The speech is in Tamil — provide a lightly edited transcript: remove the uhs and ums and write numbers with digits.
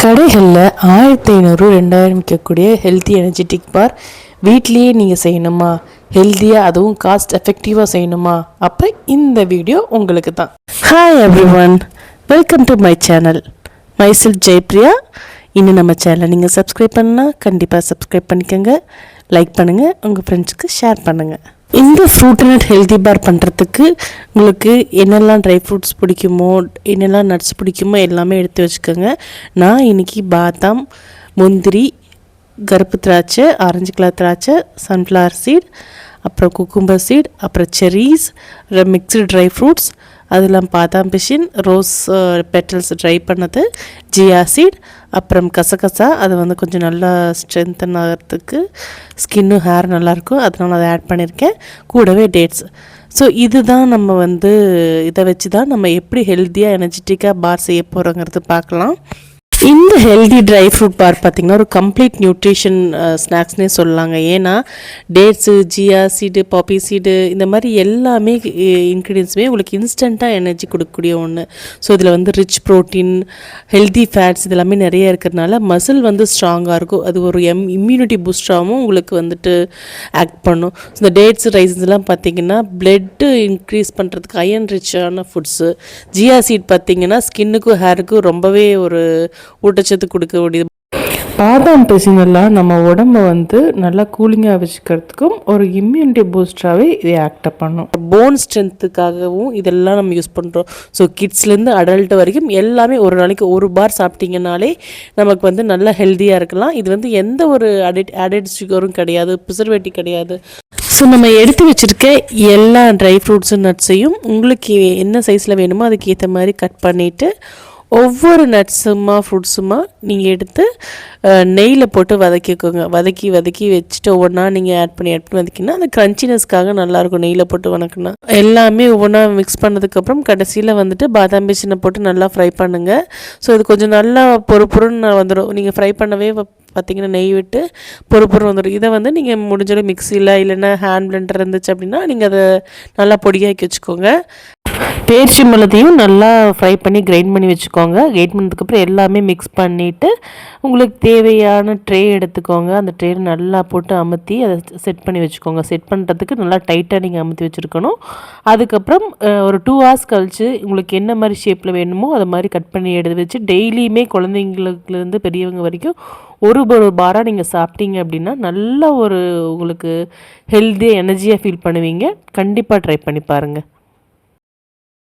கடைகளில் 1500 2000 விற்கக்கூடிய ஹெல்த்தி எனர்ஜெட்டிக் பார் வீட்லேயே நீங்கள் செய்யணுமா, ஹெல்த்தியாக அதுவும் காஸ்ட் எஃபெக்டிவாக செய்யணுமா, அப்போ இந்த வீடியோ உங்களுக்கு தான். Hi everyone, welcome to my channel. Myself Jayapriya. இன்னும் நம்ம சேனலை நீங்கள் சப்ஸ்கிரைப் பண்ணால் கண்டிப்பாக சப்ஸ்கிரைப் பண்ணிக்கோங்க, லைக் பண்ணுங்கள், உங்கள் ஃப்ரெண்ட்ஸுக்கு ஷேர் பண்ணுங்கள். இந்த ஃப்ரூட் அண்ட் ஹெல்த்தி பார் பண்ணுறதுக்கு உங்களுக்கு என்னெல்லாம் ட்ரை ஃப்ரூட்ஸ் பிடிக்குமோ, என்னெல்லாம் நட்ஸ் பிடிக்குமோ எல்லாமே எடுத்து வச்சுக்கோங்க. நான் இன்றைக்கி பாதாம், முந்திரி, கருப்பு திராட்சை, ஆரஞ்சு கலர் திராட்சை, சன்ஃப்ளவர் சீட், அப்புறம் குக்கும்பர் சீட், அப்புறம் செரீஸ், மிக்ஸ்டு ட்ரை ஃப்ரூட்ஸ், அதெல்லாம் பாதாம் பிஷின், ரோஸ் பெட்டல்ஸ் ட்ரை பண்ணது, ஜியா சீட், அப்புறம் கசகசா, அது கொஞ்சம் நல்லா ஸ்ட்ரென்தன் ஆகிறதுக்கு, ஸ்கின்னும் ஹேர் நல்லாயிருக்கும், அதனால் அதை ஆட் பண்ணியிருக்கேன். கூடவே டேட்ஸ். ஸோ இதுதான் நம்ம இதை வச்சு தான் நம்ம எப்படி ஹெல்த்தியாக எனர்ஜெட்டிக்காக பார் செய்ய போகிறோங்கிறது பார்க்கலாம். இந்த ஹெல்தி ட்ரை ஃப்ரூட் பார் பார்த்திங்கன்னா ஒரு கம்ப்ளீட் நியூட்ரிஷன் ஸ்நாக்ஸ்னே சொல்லலாங்க. ஏன்னா டேட்ஸு, ஜியா சீடு, பாப்பி சீடு, இந்த மாதிரி எல்லாமே இன்க்ரீடியன்ஸுமே உங்களுக்கு இன்ஸ்டண்ட்டாக எனர்ஜி கொடுக்கக்கூடிய ஒன்று. ஸோ இதில் ரிச் ப்ரோட்டீன், ஹெல்தி ஃபேட்ஸ் இதெல்லாமே நிறைய இருக்கிறதுனால மசில் ஸ்ட்ராங்காக இருக்கும். அது ஒரு இம்யூனிட்டி பூஸ்டாகவும் உங்களுக்கு ஆக்ட் பண்ணும். இந்த டேட்ஸ், ரைஸ்லாம் பார்த்திங்கன்னா பிளட்டு இன்க்ரீஸ் பண்ணுறதுக்கு அயன் ரிச்சான ஃபுட்ஸு. ஜியா சீட் பார்த்திங்கன்னா ஸ்கின்னுக்கும் ஹேருக்கும் ரொம்பவே ஒரு ஊட்டச்சத்து கொடுக்கக்கூடியது. பாதாம் பிசினெல்லாம் நம்ம உடம்பை நல்லா கூலிங்காக வச்சுக்கிறதுக்கும் ஒரு இம்யூனிட்டி பூஸ்டராகவே இதை ஆக்ட் பண்ணும். போன் ஸ்ட்ரென்த்துக்காகவும் இதெல்லாம் நம்ம யூஸ் பண்ணுறோம். ஸோ கிட்ஸ்லேருந்து அடல்ட் வரைக்கும் எல்லாமே ஒரு நாளைக்கு ஒரு பார் சாப்பிட்டிங்கனாலே நமக்கு நல்லா ஹெல்த்தியாக இருக்கலாம். இது எந்த ஒரு ஆடட் சுகரும் கிடையாது, ப்ரிசர்வேட்டிவ் கிடையாது. ஸோ நம்ம எடுத்து வச்சுருக்க எல்லா ட்ரை ஃப்ரூட்ஸும் நட்ஸையும் உங்களுக்கு என்ன சைஸில் வேணுமோ அதுக்கு ஏற்ற மாதிரி கட் பண்ணிவிட்டு ஒவ்வொரு நட்ஸுமா ஃப்ரூட்ஸுமா நீங்கள் எடுத்து நெய்யில் போட்டு வதக்கிக்கோங்க. வதக்கி வச்சுட்டு ஒவ்வொன்றா நீங்கள் ஆட் பண்ணி வதக்கினா அந்த க்ரன்ச்சினஸ்க்காக நல்லாயிருக்கும். நெய்யில் போட்டு வதக்கினா எல்லாமே ஒவ்வொன்றா மிக்ஸ் பண்ணதுக்கப்புறம் கடைசியில் பாதாம் பிசினை போட்டு நல்லா ஃப்ரை பண்ணுங்கள். ஸோ இது கொஞ்சம் நல்லா பொறுப்புன்னு வந்துடும். நீங்கள் ஃப்ரை பண்ணவே பார்த்திங்கன்னா நெய் விட்டு பொறுப்புறம் வந்துடும். இதை நீங்கள் முடிஞ்சளவு மிக்சியில் இல்லைன்னா ஹேண்ட் பிளெண்டர் இருந்துச்சு அப்படின்னா நீங்கள் அதை நல்லா பொடியாக்கி வச்சுக்கோங்க. பேரிச்சி மிளகையும் நல்லா ஃப்ரை பண்ணி கிரைண்ட் பண்ணி வச்சுக்கோங்க. கிரைண்ட் பண்ணதுக்கப்புறம் எல்லாமே மிக்ஸ் பண்ணிவிட்டு உங்களுக்கு தேவையான ட்ரே எடுத்துக்கோங்க. அந்த ட்ரேயில் நல்லா போட்டு அமுத்தி அதை செட் பண்ணி வச்சுக்கோங்க. செட் பண்ணுறதுக்கு நல்லா டைட்டாக நீங்கள் அமுத்தி வச்சுருக்கணும். அதுக்கப்புறம் ஒரு 2 hours கழித்து உங்களுக்கு என்ன மாதிரி ஷேப்பில் வேணுமோ அதை மாதிரி கட் பண்ணி எடுத்து வச்சு டெய்லியுமே குழந்தைங்களுக்குலேருந்து பெரியவங்க வரைக்கும் ஒரு பாராக நீங்கள் சாப்பிட்டீங்க அப்படின்னா நல்ல ஒரு உங்களுக்கு ஹெல்த்தியாக எனர்ஜியாக ஃபீல் பண்ணுவீங்க. கண்டிப்பாக ட்ரை பண்ணி பாருங்கள்.